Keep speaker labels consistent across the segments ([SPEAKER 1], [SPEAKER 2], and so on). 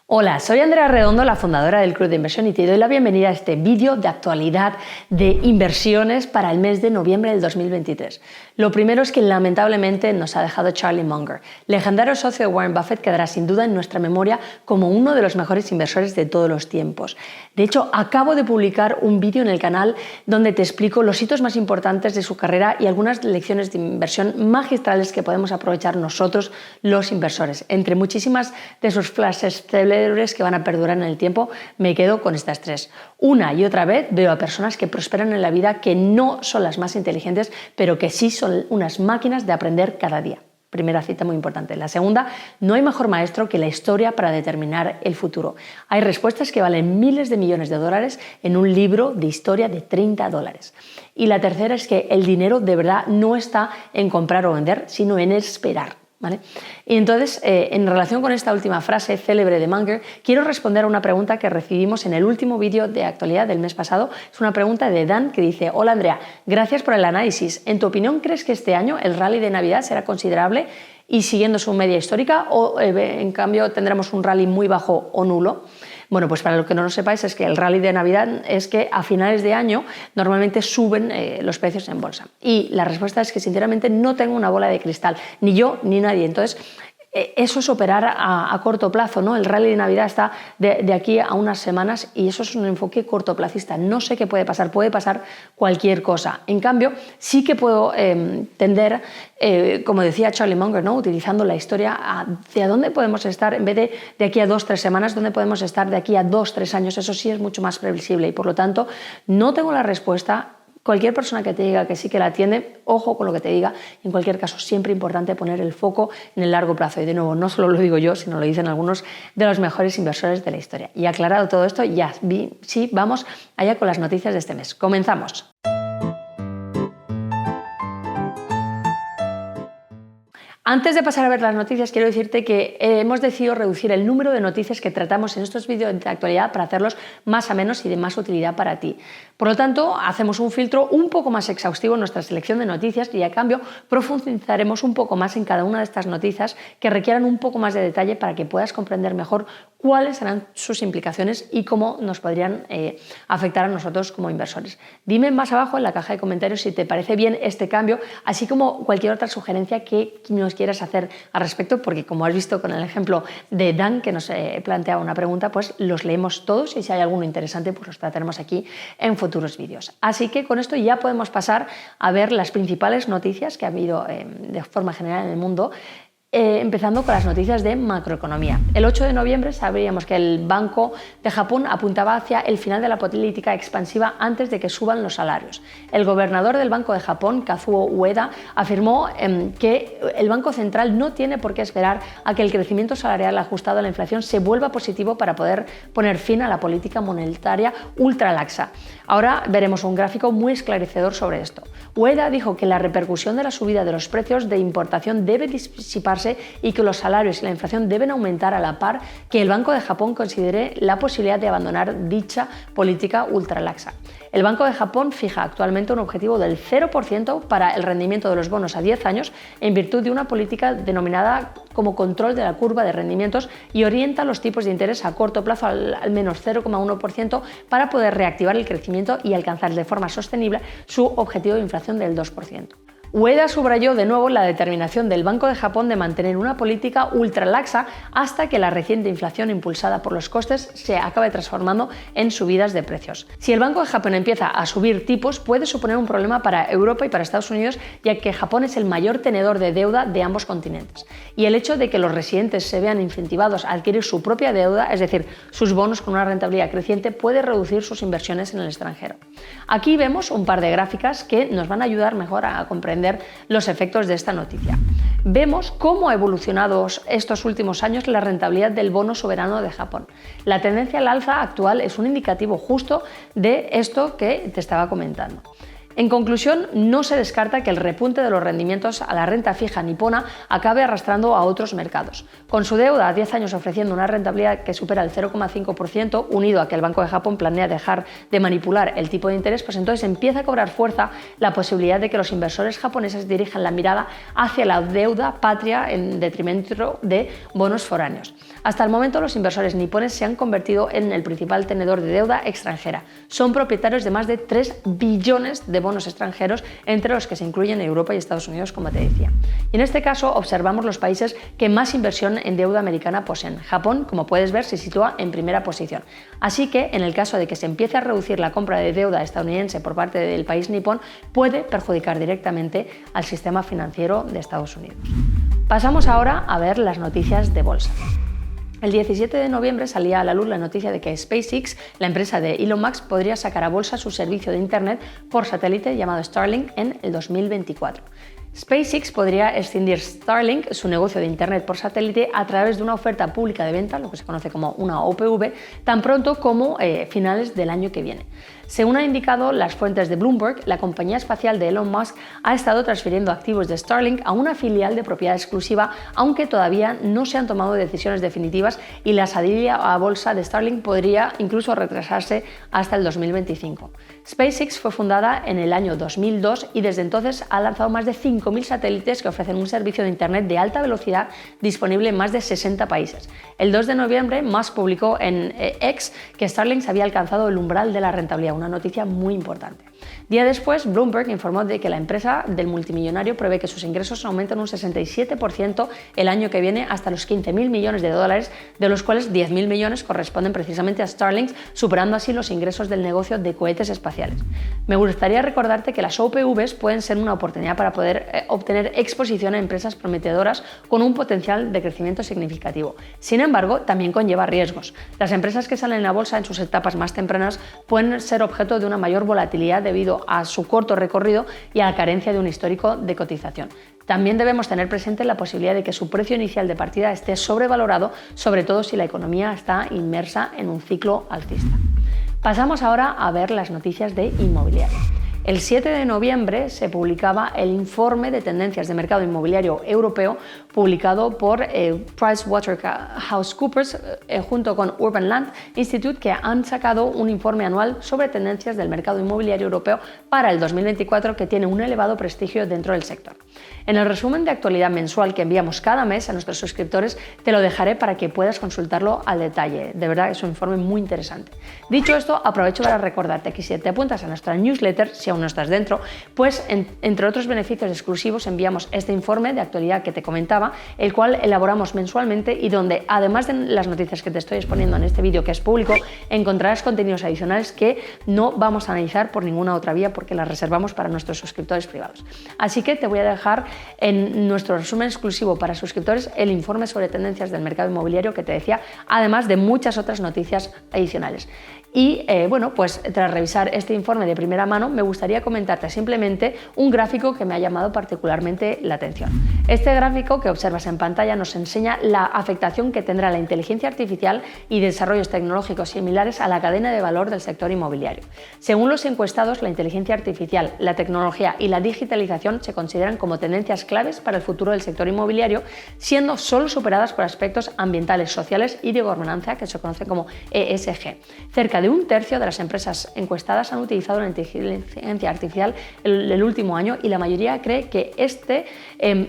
[SPEAKER 1] Hola, soy Andrea Redondo, la fundadora del Club de Inversión, y te doy la bienvenida a este vídeo de actualidad de inversiones para el mes de noviembre del 2023. Lo primero es que lamentablemente nos ha dejado Charlie Munger. Legendario socio de Warren Buffett, quedará sin duda en nuestra memoria como uno de los mejores inversores de todos los tiempos. De hecho, acabo de publicar un vídeo en el canal donde te explico los hitos más importantes de su carrera y algunas lecciones de inversión magistrales que podemos aprovechar nosotros los inversores. Entre muchísimas de sus frases célebres que van a perdurar en el tiempo, me quedo con estas tres. Una y otra vez veo a personas que prosperan en la vida que no son las más inteligentes, pero que sí son unas máquinas de aprender cada día. Primera cita muy importante. La segunda, no hay mejor maestro que la historia para determinar el futuro. Hay respuestas que valen miles de millones de dólares en un libro de historia de $30. Y la tercera es que el dinero de verdad no está en comprar o vender, sino en esperar. ¿Vale? Y entonces, en relación con esta última frase célebre de Munger, quiero responder a una pregunta que recibimos en el último vídeo de actualidad del mes pasado. Es una pregunta de Dan que dice: hola Andrea, gracias por el análisis. ¿En tu opinión crees que este año el rally de Navidad será considerable y siguiendo su media histórica, o en cambio tendremos un rally muy bajo o nulo? Bueno, pues para lo que no lo sepáis, es que el rally de Navidad es que a finales de año normalmente suben los precios en bolsa. Y la respuesta es que sinceramente no tengo una bola de cristal, ni yo ni nadie. Entonces, eso es operar a corto plazo, ¿no? El rally de Navidad está de aquí a unas semanas y eso es un enfoque cortoplacista. No sé qué puede pasar cualquier cosa. En cambio, sí que puedo tender, como decía Charlie Munger, ¿no? Utilizando la historia, hacia dónde podemos estar en vez de aquí a 2-3 semanas, dónde podemos estar de aquí a 2-3 años. Eso sí es mucho más previsible y por lo tanto no tengo la respuesta. Cualquier persona que te diga que sí que la atiende, ojo con lo que te diga. En cualquier caso, siempre importante poner el foco en el largo plazo. Y de nuevo, no solo lo digo yo, sino lo dicen algunos de los mejores inversores de la historia. Y aclarado todo esto, sí, vamos allá con las noticias de este mes. Comenzamos. Antes de pasar a ver las noticias, quiero decirte que hemos decidido reducir el número de noticias que tratamos en estos vídeos de actualidad para hacerlos más amenos y de más utilidad para ti. Por lo tanto, hacemos un filtro un poco más exhaustivo en nuestra selección de noticias y a cambio profundizaremos un poco más en cada una de estas noticias que requieran un poco más de detalle para que puedas comprender mejor cuáles serán sus implicaciones y cómo nos podrían afectar a nosotros como inversores. Dime más abajo en la caja de comentarios si te parece bien este cambio, así como cualquier otra sugerencia que nos quieras hacer al respecto, porque como has visto con el ejemplo de Dan, que nos planteaba una pregunta, pues los leemos todos y si hay alguno interesante, pues los trataremos aquí en futuros vídeos. Así que con esto ya podemos pasar a ver las principales noticias que ha habido de forma general en el mundo. Empezando con las noticias de macroeconomía. El 8 de noviembre sabíamos que el Banco de Japón apuntaba hacia el final de la política expansiva antes de que suban los salarios. El gobernador del Banco de Japón, Kazuo Ueda, afirmó que el Banco Central no tiene por qué esperar a que el crecimiento salarial ajustado a la inflación se vuelva positivo para poder poner fin a la política monetaria ultralaxa. Ahora veremos un gráfico muy esclarecedor sobre esto. Ueda dijo que la repercusión de la subida de los precios de importación debe disiparse y que los salarios y la inflación deben aumentar a la par que el Banco de Japón considere la posibilidad de abandonar dicha política ultralaxa. El Banco de Japón fija actualmente un objetivo del 0% para el rendimiento de los bonos a 10 años en virtud de una política denominada como control de la curva de rendimientos y orienta los tipos de interés a corto plazo al menos 0,1% para poder reactivar el crecimiento y alcanzar de forma sostenible su objetivo de inflación del 2%. Ueda subrayó de nuevo la determinación del Banco de Japón de mantener una política ultralaxa hasta que la reciente inflación impulsada por los costes se acabe transformando en subidas de precios. Si el Banco de Japón empieza a subir tipos, puede suponer un problema para Europa y para Estados Unidos, ya que Japón es el mayor tenedor de deuda de ambos continentes. Y el hecho de que los residentes se vean incentivados a adquirir su propia deuda, es decir, sus bonos con una rentabilidad creciente, puede reducir sus inversiones en el extranjero. Aquí vemos un par de gráficas que nos van a ayudar mejor a comprender los efectos de esta noticia. Vemos cómo ha evolucionado estos últimos años la rentabilidad del bono soberano de Japón. La tendencia al alza actual es un indicativo justo de esto que te estaba comentando. En conclusión, no se descarta que el repunte de los rendimientos a la renta fija nipona acabe arrastrando a otros mercados. Con su deuda a 10 años ofreciendo una rentabilidad que supera el 0,5%, unido a que el Banco de Japón planea dejar de manipular el tipo de interés, pues entonces empieza a cobrar fuerza la posibilidad de que los inversores japoneses dirijan la mirada hacia la deuda patria en detrimento de bonos foráneos. Hasta el momento, los inversores nipones se han convertido en el principal tenedor de deuda extranjera. Son propietarios de más de 3 billones de bonos extranjeros, entre los que se incluyen Europa y Estados Unidos, como te decía. Y en este caso observamos los países que más inversión en deuda americana poseen. Japón, como puedes ver, se sitúa en primera posición. Así que, en el caso de que se empiece a reducir la compra de deuda estadounidense por parte del país nipón, puede perjudicar directamente al sistema financiero de Estados Unidos. Pasamos ahora a ver las noticias de bolsa. El 17 de noviembre salía a la luz la noticia de que SpaceX, la empresa de Elon Musk, podría sacar a bolsa su servicio de Internet por satélite llamado Starlink en el 2024. SpaceX podría escindir Starlink, su negocio de Internet por satélite, a través de una oferta pública de venta, lo que se conoce como una OPV, tan pronto como finales del año que viene. Según han indicado las fuentes de Bloomberg, la compañía espacial de Elon Musk ha estado transfiriendo activos de Starlink a una filial de propiedad exclusiva, aunque todavía no se han tomado decisiones definitivas y la salida a bolsa de Starlink podría incluso retrasarse hasta el 2025. SpaceX fue fundada en el año 2002 y desde entonces ha lanzado más de 5.000 satélites que ofrecen un servicio de Internet de alta velocidad disponible en más de 60 países. El 2 de noviembre, Musk publicó en X que Starlink había alcanzado el umbral de la rentabilidad, una noticia muy importante. Día después, Bloomberg informó de que la empresa del multimillonario prevé que sus ingresos aumenten un 67% el año que viene hasta los 15.000 millones de dólares, de los cuales 10.000 millones corresponden precisamente a Starlink, superando así los ingresos del negocio de cohetes espaciales. Me gustaría recordarte que las OPVs pueden ser una oportunidad para poder obtener exposición a empresas prometedoras con un potencial de crecimiento significativo. Sin embargo, también conlleva riesgos. Las empresas que salen a bolsa en sus etapas más tempranas pueden ser objeto de una mayor volatilidad debido a su corto recorrido y a la carencia de un histórico de cotización. También debemos tener presente la posibilidad de que su precio inicial de partida esté sobrevalorado, sobre todo si la economía está inmersa en un ciclo alcista. Pasamos ahora a ver las noticias de inmobiliario. El 7 de noviembre se publicaba el informe de tendencias de mercado inmobiliario europeo publicado por PricewaterhouseCoopers junto con Urban Land Institute, que han sacado un informe anual sobre tendencias del mercado inmobiliario europeo para el 2024 que tiene un elevado prestigio dentro del sector. En el resumen de actualidad mensual que enviamos cada mes a nuestros suscriptores te lo dejaré para que puedas consultarlo al detalle. De verdad es un informe muy interesante. Dicho esto, aprovecho para recordarte que si te apuntas a nuestra newsletter, si aún no estás dentro, pues entre otros beneficios exclusivos enviamos este informe de actualidad que te comentaba, el cual elaboramos mensualmente y donde, además de las noticias que te estoy exponiendo en este vídeo que es público, encontrarás contenidos adicionales que no vamos a analizar por ninguna otra vía porque las reservamos para nuestros suscriptores privados. Así que te voy a dejar en nuestro resumen exclusivo para suscriptores el informe sobre tendencias del mercado inmobiliario que te decía, además de muchas otras noticias adicionales. Y bueno, pues tras revisar este informe de primera mano, me gustaría comentarte simplemente un gráfico que me ha llamado particularmente la atención. Este gráfico que observas en pantalla nos enseña la afectación que tendrá la inteligencia artificial y desarrollos tecnológicos similares a la cadena de valor del sector inmobiliario. Según los encuestados, la inteligencia artificial, la tecnología y la digitalización se consideran como tendencias claves para el futuro del sector inmobiliario, siendo solo superadas por aspectos ambientales, sociales y de gobernanza, que se conoce como ESG. Cerca de un tercio de las empresas encuestadas han utilizado la inteligencia artificial el último año y la mayoría cree que este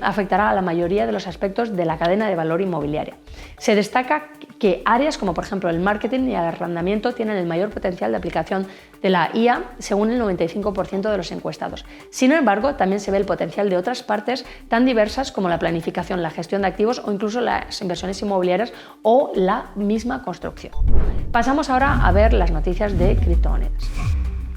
[SPEAKER 1] afectará a la mayoría de los aspectos de la cadena de valor inmobiliaria. Se destaca que áreas como por ejemplo el marketing y el arrendamiento tienen el mayor potencial de aplicación de la IA según el 95% de los encuestados. Sin embargo, también se ve el potencial de otras partes tan diversas como la planificación, la gestión de activos o incluso las inversiones inmobiliarias o la misma construcción. Pasamos ahora a ver las noticias de criptomonedas.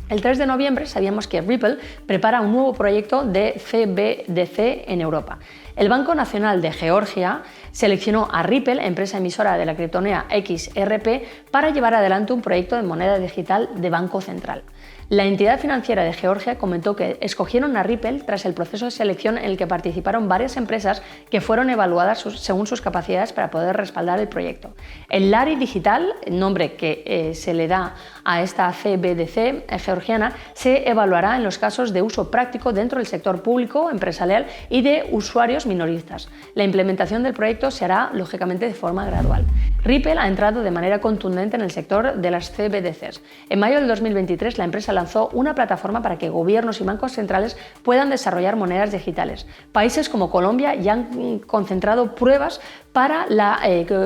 [SPEAKER 1] El 3 de noviembre sabíamos que Ripple prepara un nuevo proyecto de CBDC en Europa. El Banco Nacional de Georgia seleccionó a Ripple, empresa emisora de la criptomoneda XRP, para llevar adelante un proyecto de moneda digital de banco central. La entidad financiera de Georgia comentó que escogieron a Ripple tras el proceso de selección en el que participaron varias empresas que fueron evaluadas según sus capacidades para poder respaldar el proyecto. El Lari Digital, el nombre que se le da a esta CBDC georgiana, se evaluará en los casos de uso práctico dentro del sector público, empresarial y de usuarios minoristas. La implementación del proyecto se hará, lógicamente, de forma gradual. Ripple ha entrado de manera contundente en el sector de las CBDCs. En mayo del 2023, la empresa lanzó una plataforma para que gobiernos y bancos centrales puedan desarrollar monedas digitales. Países como Colombia ya han concentrado pruebas para la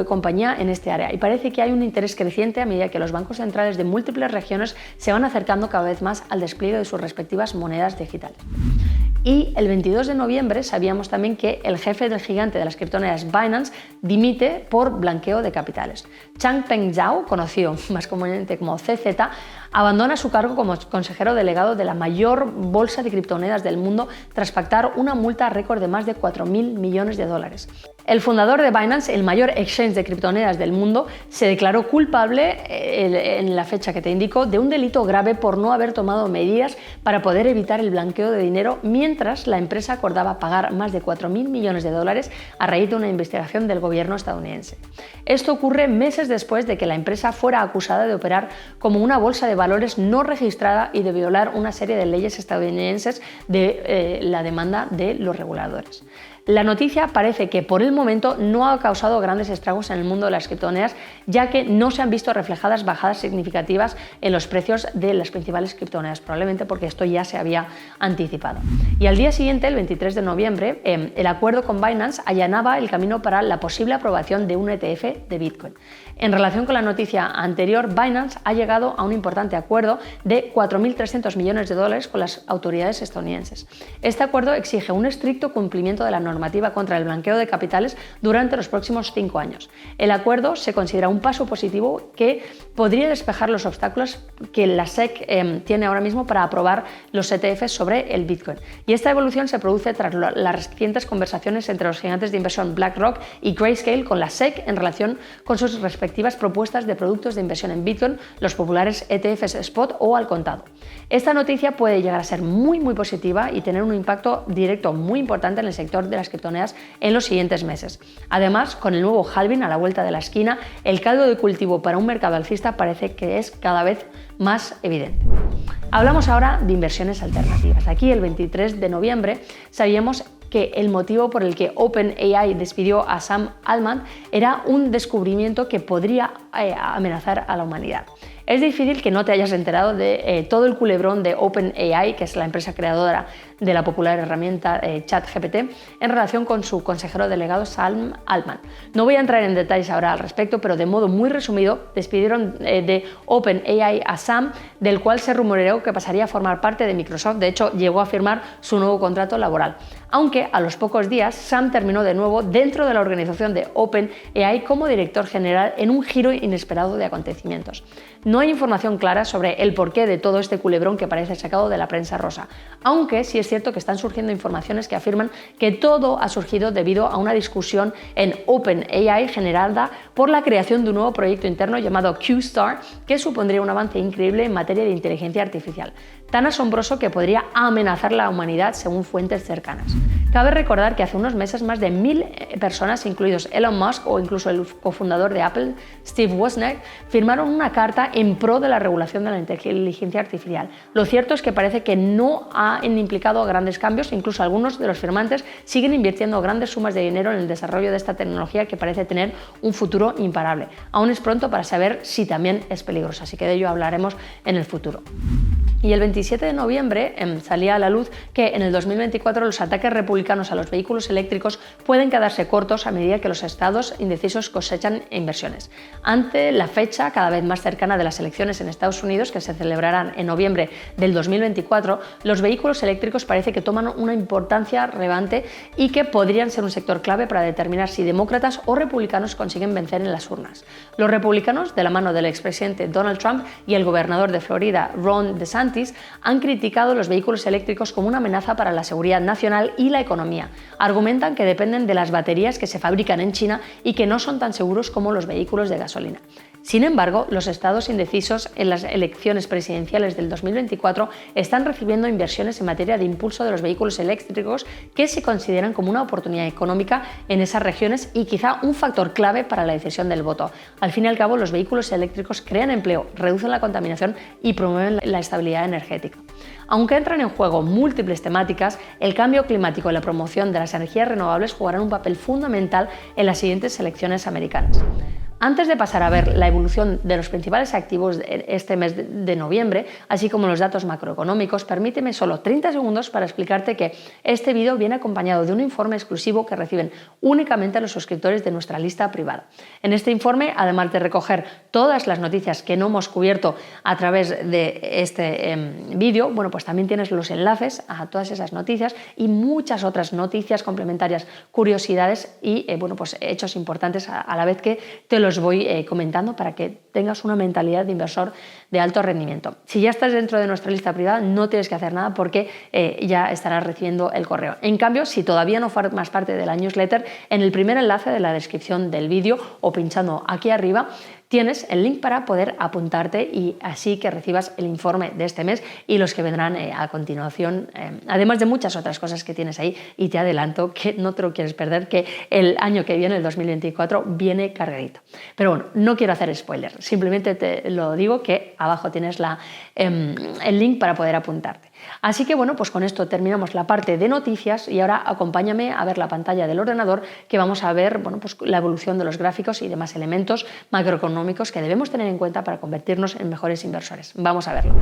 [SPEAKER 1] compañía en este área y parece que hay un interés creciente a medida que los bancos centrales de múltiples regiones se van acercando cada vez más al despliegue de sus respectivas monedas digitales. Y el 22 de noviembre sabíamos también que el jefe del gigante de las criptomonedas Binance dimite por blanqueo de capitales. Changpeng Zhao, conocido más comúnmente como CZ, abandona su cargo como consejero delegado de la mayor bolsa de criptomonedas del mundo tras pactar una multa récord de más de 4.000 millones de dólares. El fundador de Binance, el mayor exchange de criptomonedas del mundo, se declaró culpable en la fecha que te indico de un delito grave por no haber tomado medidas para poder evitar el blanqueo de dinero mientras la empresa acordaba pagar más de 4.000 millones de dólares a raíz de una investigación del gobierno estadounidense. Esto ocurre meses después de que la empresa fuera acusada de operar como una bolsa de valores no registrada y de violar una serie de leyes estadounidenses de la demanda de los reguladores. La noticia parece que por el momento no ha causado grandes estragos en el mundo de las criptomonedas, ya que no se han visto reflejadas bajadas significativas en los precios de las principales criptomonedas, probablemente porque esto ya se había anticipado. Y al día siguiente, el 23 de noviembre, el acuerdo con Binance allanaba el camino para la posible aprobación de un ETF de Bitcoin. En relación con la noticia anterior, Binance ha llegado a un importante acuerdo de 4.300 millones de dólares con las autoridades estadounidenses. Este acuerdo exige un estricto cumplimiento de la normativa contra el blanqueo de capitales durante los próximos 5 años. El acuerdo se considera un paso positivo que podría despejar los obstáculos que la SEC tiene ahora mismo para aprobar los ETFs sobre el Bitcoin. Y esta evolución se produce tras las recientes conversaciones entre los gigantes de inversión BlackRock y Grayscale con la SEC en relación con sus respectivas propuestas de productos de inversión en Bitcoin, los populares ETFs Spot o al contado. Esta noticia puede llegar a ser muy positiva y tener un impacto directo muy importante en el sector de las criptomonedas en los siguientes meses. Además, con el nuevo halving a la vuelta de la esquina, el caldo de cultivo para un mercado alcista parece que es cada vez más evidente. Hablamos ahora de inversiones alternativas. Aquí, el 23 de noviembre, sabíamos que el motivo por el que OpenAI despidió a Sam Altman era un descubrimiento que podría amenazar a la humanidad. Es difícil que no te hayas enterado de todo el culebrón de OpenAI, que es la empresa creadora de la popular herramienta ChatGPT, en relación con su consejero delegado Sam Altman. No voy a entrar en detalles ahora al respecto, pero de modo muy resumido, despidieron de OpenAI a Sam, del cual se rumoreó que pasaría a formar parte de Microsoft. De hecho, llegó a firmar su nuevo contrato laboral. Aunque a los pocos días, Sam terminó de nuevo dentro de la organización de OpenAI como director general en un giro inesperado de acontecimientos. No hay información clara sobre el porqué de todo este culebrón que parece sacado de la prensa rosa, aunque sí es cierto que están surgiendo informaciones que afirman que todo ha surgido debido a una discusión en OpenAI generada por la creación de un nuevo proyecto interno llamado QStar, que supondría un avance increíble en materia de inteligencia artificial, tan asombroso que podría amenazar la humanidad según fuentes cercanas. Cabe recordar que hace unos meses más de 1.000 personas, incluidos Elon Musk o incluso el cofundador de Apple, Steve Wozniak, firmaron una carta en pro de la regulación de la inteligencia artificial. Lo cierto es que parece que no han implicado grandes cambios, incluso algunos de los firmantes siguen invirtiendo grandes sumas de dinero en el desarrollo de esta tecnología que parece tener un futuro imparable. Aún es pronto para saber si también es peligrosa, así que de ello hablaremos en el futuro. Y el 27 de noviembre salía a la luz que en el 2024 los ataques republicanos a los vehículos eléctricos pueden quedarse cortos a medida que los estados indecisos cosechan inversiones. Ante la fecha cada vez más cercana de las elecciones en Estados Unidos, que se celebrarán en noviembre del 2024, los vehículos eléctricos parece que toman una importancia relevante y que podrían ser un sector clave para determinar si demócratas o republicanos consiguen vencer en las urnas. Los republicanos, de la mano del expresidente Donald Trump y el gobernador de Florida, Ron DeSantis, han criticado los vehículos eléctricos como una amenaza para la seguridad nacional y la economía. Argumentan que dependen de las baterías que se fabrican en China y que no son tan seguros como los vehículos de gasolina. Sin embargo, los estados indecisos en las elecciones presidenciales del 2024 están recibiendo inversiones en materia de impulso de los vehículos eléctricos que se consideran como una oportunidad económica en esas regiones y quizá un factor clave para la decisión del voto. Al fin y al cabo, los vehículos eléctricos crean empleo, reducen la contaminación y promueven la estabilidad energética. Aunque entran en juego múltiples temáticas, el cambio climático y la promoción de las energías renovables jugarán un papel fundamental en las siguientes elecciones americanas. Antes de pasar a ver la evolución de los principales activos este mes de noviembre, así como los datos macroeconómicos, permíteme solo 30 segundos para explicarte que este vídeo viene acompañado de un informe exclusivo que reciben únicamente los suscriptores de nuestra lista privada. En este informe, además de recoger todas las noticias que no hemos cubierto a través de este vídeo, bueno, pues también tienes los enlaces a todas esas noticias y muchas otras noticias complementarias, curiosidades y bueno, pues hechos importantes a la vez que te los voy comentando para que tengas una mentalidad de inversor de alto rendimiento. Si ya estás dentro de nuestra lista privada, no tienes que hacer nada porque ya estarás recibiendo el correo. En cambio, si todavía no formas parte de la newsletter, en el primer enlace de la descripción del vídeo o pinchando aquí arriba, tienes el link para poder apuntarte y así que recibas el informe de este mes y los que vendrán a continuación, además de muchas otras cosas que tienes ahí. Y te adelanto que no te lo quieres perder, que el año que viene, el 2024, viene cargadito. Pero bueno, no quiero hacer spoiler, simplemente te lo digo que abajo tienes el link para poder apuntarte. Así que bueno, pues con esto terminamos la parte de noticias y ahora acompáñame a ver la pantalla del ordenador, que vamos a ver, bueno, pues la evolución de los gráficos y demás elementos macroeconómicos que debemos tener en cuenta para convertirnos en mejores inversores. Vamos a verlo.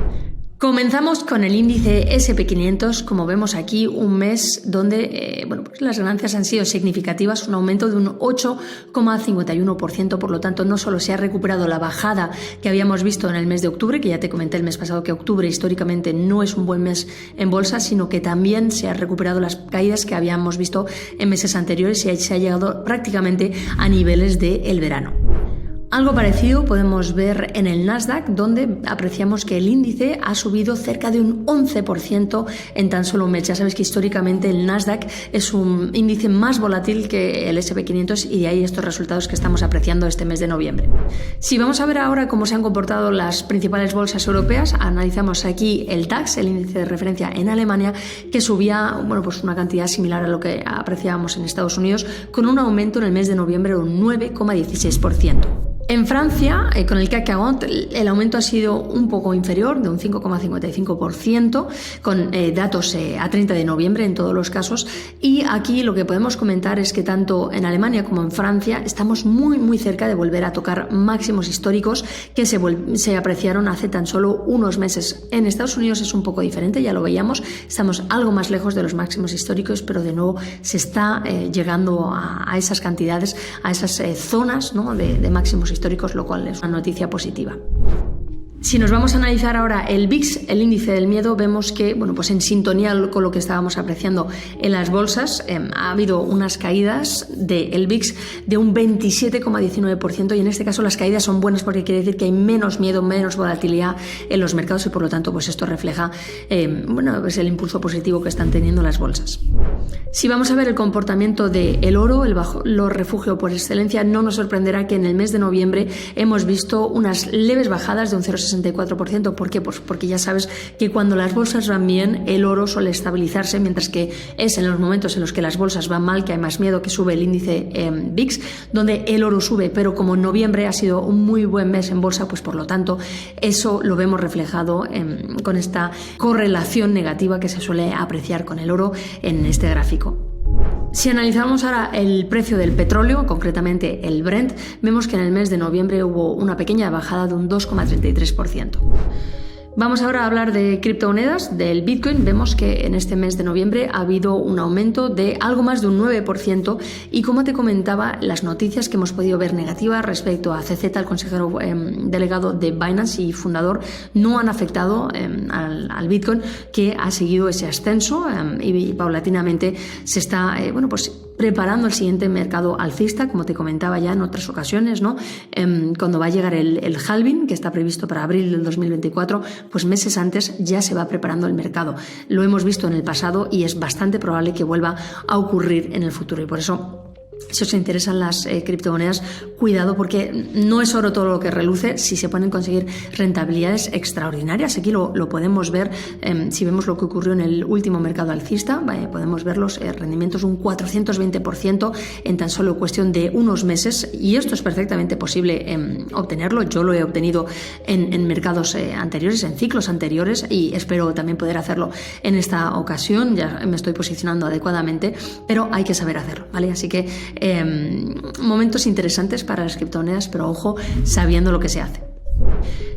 [SPEAKER 1] Comenzamos con el índice S&P 500, como vemos aquí, un mes donde bueno, pues las ganancias han sido significativas, un aumento de un 8,51%, por lo tanto no solo se ha recuperado la bajada que habíamos visto en el mes de octubre, que ya te comenté el mes pasado que octubre históricamente no es un buen mes en bolsa, sino que también se han recuperado las caídas que habíamos visto en meses anteriores y se ha llegado prácticamente a niveles del verano. Algo parecido podemos ver en el Nasdaq, donde apreciamos que el índice ha subido cerca de un 11% en tan solo un mes. Ya sabes que históricamente el Nasdaq es un índice más volátil que el S&P 500 y de ahí estos resultados que estamos apreciando este mes de noviembre. Si vamos a ver ahora cómo se han comportado las principales bolsas europeas, analizamos aquí el DAX, el índice de referencia en Alemania, que subía, bueno, pues una cantidad similar a lo que apreciábamos en Estados Unidos, con un aumento en el mes de noviembre de un 9,16%. En Francia, con el CAC 40, el aumento ha sido un poco inferior, de un 5,55%, con datos a 30 de noviembre en todos los casos. Y aquí lo que podemos comentar es que tanto en Alemania como en Francia estamos muy cerca de volver a tocar máximos históricos que se apreciaron hace tan solo unos meses. En Estados Unidos es un poco diferente, ya lo veíamos, estamos algo más lejos de los máximos históricos, pero de nuevo se está llegando a esas cantidades, a esas zonas, ¿no?, de máximos históricos, lo cual es una noticia positiva. Si nos vamos a analizar ahora el VIX, el índice del miedo, vemos que, bueno, pues en sintonía con lo que estábamos apreciando en las bolsas, ha habido unas caídas del VIX de un 27,19% y en este caso las caídas son buenas porque quiere decir que hay menos miedo, menos volatilidad en los mercados y por lo tanto pues esto refleja bueno, pues el impulso positivo que están teniendo las bolsas. Si vamos a ver el comportamiento del oro, el refugio por excelencia, no nos sorprenderá que en el mes de noviembre hemos visto unas leves bajadas de un 0,64%. ¿Por qué? Pues porque ya sabes que cuando las bolsas van bien, el oro suele estabilizarse, mientras que es en los momentos en los que las bolsas van mal que hay más miedo, que sube el índice VIX, donde el oro sube, pero como noviembre ha sido un muy buen mes en bolsa, pues por lo tanto eso lo vemos reflejado con esta correlación negativa que se suele apreciar con el oro en este gráfico. Si analizamos ahora el precio del petróleo, concretamente el Brent, vemos que en el mes de noviembre hubo una pequeña bajada de un 2,33%. Vamos ahora a hablar de criptomonedas, del Bitcoin. Vemos que en este mes de noviembre ha habido un aumento de algo más de un 9% y como te comentaba, las noticias que hemos podido ver negativas respecto a CZ, el consejero delegado de Binance y fundador, no han afectado al Bitcoin, que ha seguido ese ascenso y paulatinamente se está bueno, pues preparando el siguiente mercado alcista, como te comentaba ya en otras ocasiones, ¿no? Cuando va a llegar el halving, que está previsto para abril del 2024, pues meses antes ya se va preparando el mercado. Lo hemos visto en el pasado y es bastante probable que vuelva a ocurrir en el futuro y por eso Si os interesan las criptomonedas, cuidado, porque no es oro todo lo que reluce. Si se pueden conseguir rentabilidades extraordinarias, aquí lo podemos ver. Si vemos lo que ocurrió en el último mercado alcista, podemos ver los rendimientos un 420% en tan solo cuestión de unos meses, y esto es perfectamente posible obtenerlo. Yo lo he obtenido en mercados anteriores, en ciclos anteriores, y espero también poder hacerlo en esta ocasión. Ya me estoy posicionando adecuadamente, pero hay que saber hacerlo, ¿vale? Así que momentos interesantes para las criptomonedas, pero ojo, sabiendo lo que se hace.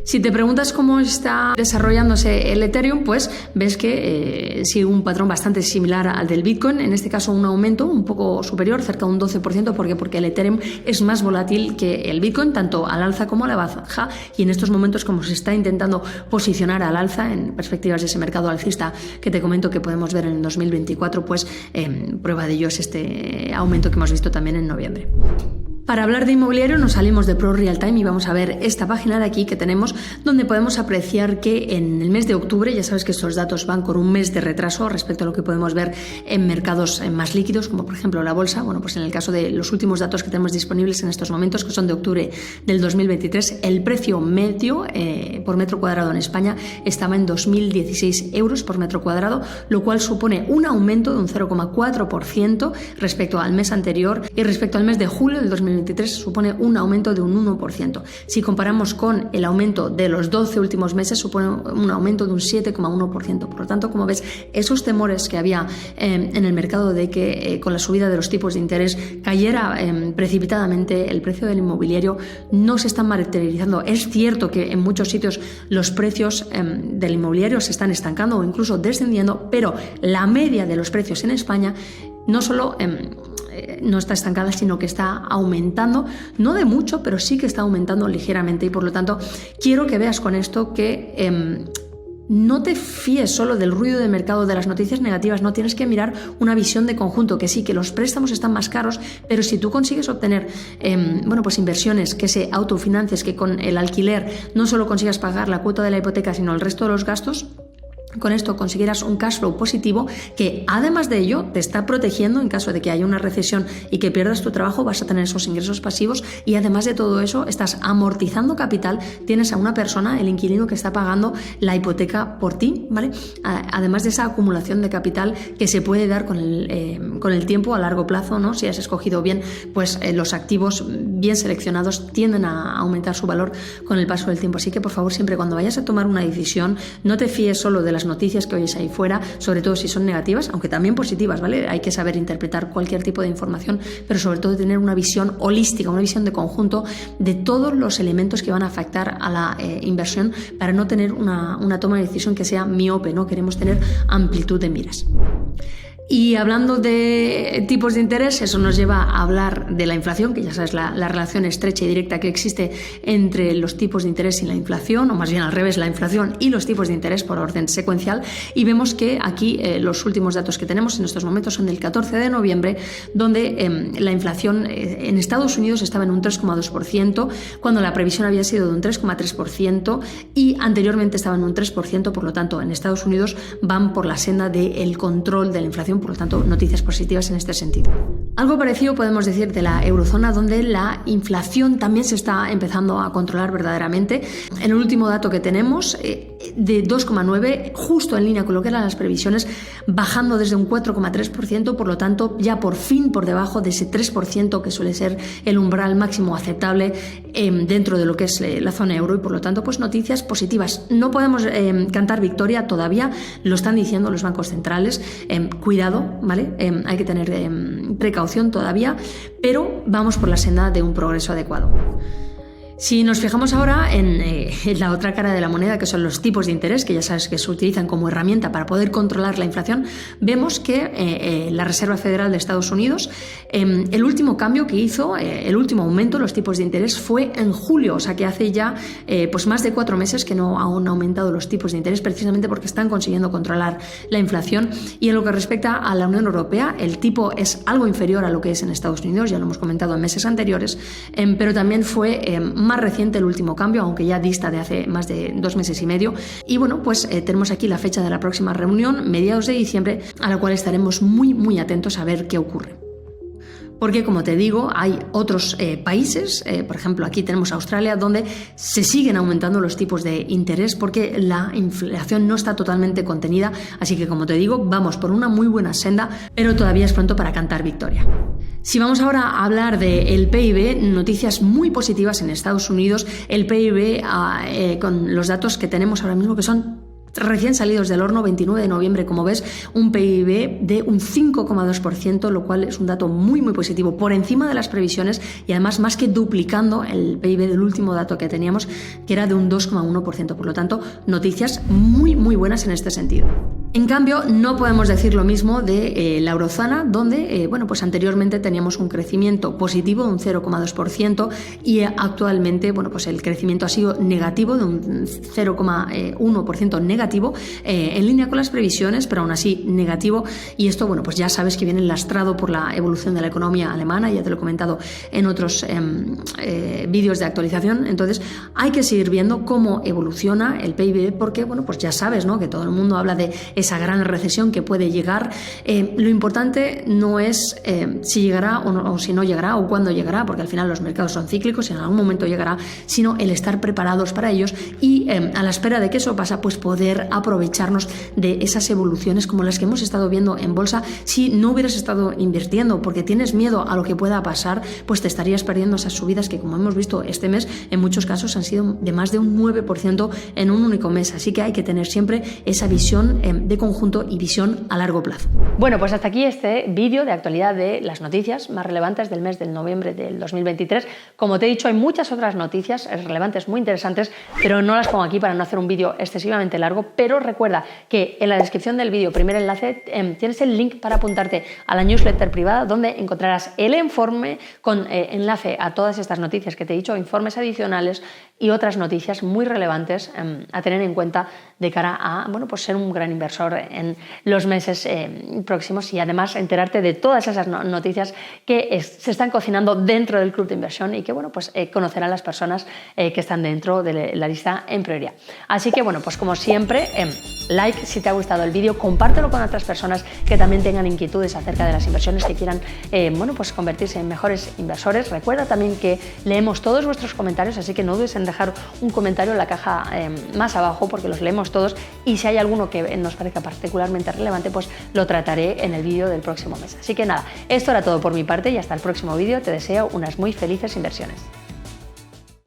[SPEAKER 1] Si te preguntas cómo está desarrollándose el Ethereum, pues ves que sigue un patrón bastante similar al del Bitcoin, en este caso un aumento un poco superior, cerca de un 12%, porque el Ethereum es más volátil que el Bitcoin, tanto al alza como a la baja, y en estos momentos, como se está intentando posicionar al alza en perspectivas de ese mercado alcista que te comento que podemos ver en el 2024, pues prueba de ello es este aumento que hemos visto también en noviembre. Para hablar de inmobiliario nos salimos de Pro Real Time y vamos a ver esta página de aquí que tenemos, donde podemos apreciar que en el mes de octubre, ya sabes que estos datos van con un mes de retraso respecto a lo que podemos ver en mercados más líquidos, como por ejemplo la bolsa. Bueno, pues en el caso de los últimos datos que tenemos disponibles en estos momentos, que son de octubre del 2023, el precio medio por metro cuadrado en España estaba en 2.016 euros por metro cuadrado, lo cual supone un aumento de un 0,4% respecto al mes anterior, y respecto al mes de julio del 2023 supone un aumento de un 1%. Si comparamos con el aumento de los 12 últimos meses, supone un aumento de un 7,1%. Por lo tanto, como ves, esos temores que había en el mercado de que con la subida de los tipos de interés cayera precipitadamente el precio del inmobiliario, no se están materializando. Es cierto que en muchos sitios los precios del inmobiliario se están estancando o incluso descendiendo, pero la media de los precios en España no solo no está estancada, sino que está aumentando, no de mucho, pero sí que está aumentando ligeramente, y por lo tanto quiero que veas con esto que no te fíes solo del ruido de mercado, de las noticias negativas. No, tienes que mirar una visión de conjunto, que sí, que los préstamos están más caros, pero si tú consigues obtener pues inversiones que se autofinancies, que con el alquiler no solo consigas pagar la cuota de la hipoteca, sino el resto de los gastos, con esto conseguirás un cash flow positivo que, además de ello, te está protegiendo en caso de que haya una recesión y que pierdas tu trabajo. Vas a tener esos ingresos pasivos, y además de todo eso estás amortizando capital. Tienes a una persona, el inquilino, que está pagando la hipoteca por ti, ¿vale? Además de esa acumulación de capital que se puede dar con el tiempo a largo plazo, ¿no? Si has escogido bien, pues los activos bien seleccionados tienden a aumentar su valor con el paso del tiempo. Así que, por favor, siempre cuando vayas a tomar una decisión, no te fíes solo de las noticias que oyes ahí fuera, sobre todo si son negativas, aunque también positivas, ¿vale? Hay que saber interpretar cualquier tipo de información, pero sobre todo tener una visión holística, una visión de conjunto de todos los elementos que van a afectar a la inversión, para no tener una toma de decisión que sea miope, ¿no? Queremos tener amplitud de miras. Y hablando de tipos de interés, eso nos lleva a hablar de la inflación, que ya sabes la relación estrecha y directa que existe entre los tipos de interés y la inflación, o más bien al revés, la inflación y los tipos de interés por orden secuencial. Y vemos que aquí los últimos datos que tenemos en estos momentos son del 14 de noviembre, donde la inflación en Estados Unidos estaba en un 3,2%, cuando la previsión había sido de un 3,3%, y anteriormente estaba en un 3%. Por lo tanto, en Estados Unidos van por la senda del control de la inflación. Por lo tanto, noticias positivas en este sentido. Algo parecido podemos decir de la eurozona, donde la inflación también se está empezando a controlar verdaderamente. En el último dato que tenemos, de 2,9, justo en línea con lo que eran las previsiones, bajando desde un 4,3%, por lo tanto ya por fin por debajo de ese 3% que suele ser el umbral máximo aceptable dentro de lo que es la zona euro, y por lo tanto pues noticias positivas. No podemos cantar victoria todavía, lo están diciendo los bancos centrales, cuidado, ¿vale? Hay que tener precaución todavía, pero vamos por la senda de un progreso adecuado. Si nos fijamos ahora en la otra cara de la moneda, que son los tipos de interés, que ya sabes que se utilizan como herramienta para poder controlar la inflación, vemos que la Reserva Federal de Estados Unidos, el último cambio que hizo, el último aumento de los tipos de interés fue en julio, o sea que hace ya pues más de 4 meses que no han aumentado los tipos de interés, precisamente porque están consiguiendo controlar la inflación. Y en lo que respecta a la Unión Europea, el tipo es algo inferior a lo que es en Estados Unidos, ya lo hemos comentado en meses anteriores, pero también fue más reciente el último cambio, aunque ya dista de hace más de 2 meses y medio. Y bueno, pues tenemos aquí la fecha de la próxima reunión, mediados de diciembre, a la cual estaremos muy atentos a ver qué ocurre. Porque, como te digo, hay otros países, por ejemplo, aquí tenemos Australia, donde se siguen aumentando los tipos de interés porque la inflación no está totalmente contenida. Así que, como te digo, vamos por una muy buena senda, pero todavía es pronto para cantar victoria. Si vamos ahora a hablar del PIB, noticias muy positivas en Estados Unidos. El PIB, con los datos que tenemos ahora mismo, que son recién salidos del horno, 29 de noviembre, como ves, un PIB de un 5,2%, lo cual es un dato muy positivo, por encima de las previsiones y además más que duplicando el PIB del último dato que teníamos, que era de un 2,1%. Por lo tanto, noticias muy buenas en este sentido. En cambio, no podemos decir lo mismo de la eurozona, donde pues anteriormente teníamos un crecimiento positivo de un 0,2% y actualmente pues el crecimiento ha sido negativo, de un 0,1% negativo, en línea con las previsiones, pero aún así negativo. Y esto pues ya sabes que viene lastrado por la evolución de la economía alemana, ya te lo he comentado en otros vídeos de actualización. Entonces hay que seguir viendo cómo evoluciona el PIB, porque pues ya sabes, ¿no?, que todo el mundo habla de esa gran recesión que puede llegar. Lo importante no es si llegará o si no llegará o cuándo llegará, porque al final los mercados son cíclicos y en algún momento llegará, sino el estar preparados para ellos y a la espera de que eso pasa, pues poder aprovecharnos de esas evoluciones como las que hemos estado viendo en bolsa. Si no hubieras estado invirtiendo porque tienes miedo a lo que pueda pasar, pues te estarías perdiendo esas subidas que, como hemos visto este mes, en muchos casos han sido de más de un 9% en un único mes. Así que hay que tener siempre esa visión de conjunto y visión a largo plazo. Bueno, pues hasta aquí este vídeo de actualidad de las noticias más relevantes del mes de noviembre del 2023. Como te he dicho, hay muchas otras noticias relevantes muy interesantes, pero no las pongo aquí para no hacer un vídeo excesivamente largo. Pero recuerda que en la descripción del vídeo, primer enlace, tienes el link para apuntarte a la newsletter privada, donde encontrarás el informe con enlace a todas estas noticias que te he dicho, informes adicionales y otras noticias muy relevantes a tener en cuenta de cara a pues ser un gran inversor en los meses próximos, y además enterarte de todas esas noticias que se están cocinando dentro del club de inversión y que pues conocerán las personas que están dentro de la lista en prioridad. Así que pues como siempre, like si te ha gustado el vídeo, compártelo con otras personas que también tengan inquietudes acerca de las inversiones, que quieran pues convertirse en mejores inversores. Recuerda también que leemos todos vuestros comentarios, así que no dudes en dejar un comentario en la caja más abajo, porque los leemos todos, y si hay alguno que nos parezca particularmente relevante, pues lo trataré en el vídeo del próximo mes. Así que nada, esto era todo por mi parte y hasta el próximo vídeo. Te deseo unas muy felices inversiones.